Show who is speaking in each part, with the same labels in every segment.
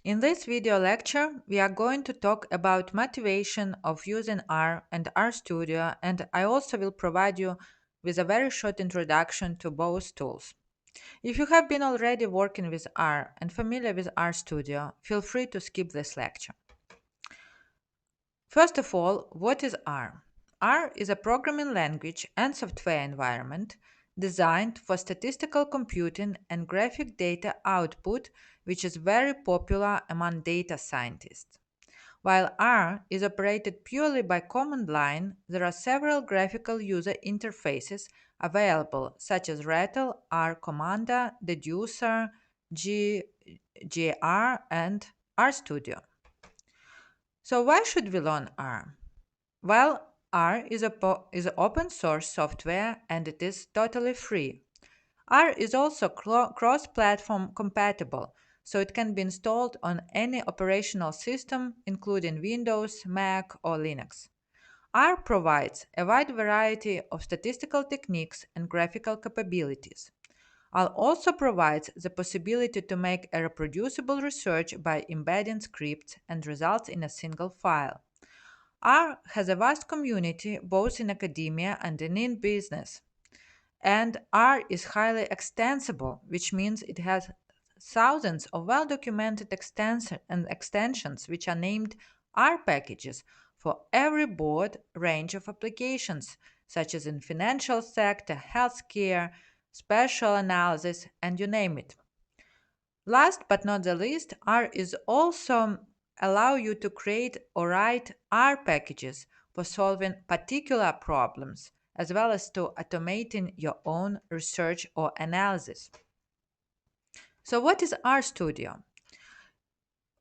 Speaker 1: In this video lecture, we are going to talk about motivation of using R and RStudio, and I also will provide you with a very short introduction to both tools. If you have been already working with R and familiar with RStudio, feel free to skip this lecture. First of all, what is R? R is a programming language and software environment designed for statistical computing and graphic data output, which is very popular among data scientists. While R is operated purely by command line, there are several graphical user interfaces available, such as Rattle, R Commander, Deducer, GR, and RStudio. So why should we learn R? Well, R is open source software and it is totally free. R is also cross platform compatible, so it can be installed on any operational system, including Windows, Mac, or Linux. R provides a wide variety of statistical techniques and graphical capabilities. R also provides the possibility to make a reproducible research by embedding scripts and results in a single file. R has a vast community both in academia and in business. And R is highly extensible, which means it has thousands of well documented extensions which are named R packages for every broad range of applications, such as in financial sector, healthcare, spatial analysis, and you name it. Last but not the least, R is also allow you to create or write R packages for solving particular problems as well as to automating your own research or analysis. So what is RStudio?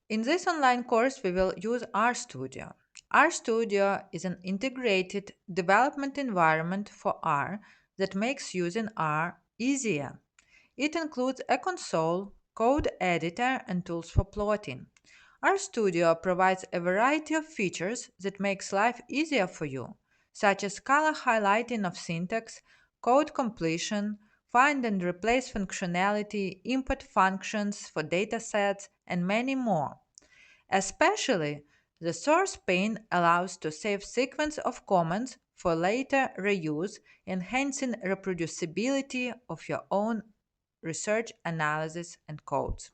Speaker 1: In this online course, we will use RStudio. RStudio is an integrated development environment for R that makes using R easier. It includes a console, code editor, and tools for plotting. RStudio provides a variety of features that makes life easier for you, such as color highlighting of syntax, code completion, find and replace functionality, input functions for datasets, and many more. Especially, the source pane allows to save sequence of commands for later reuse, enhancing reproducibility of your own research analysis and codes.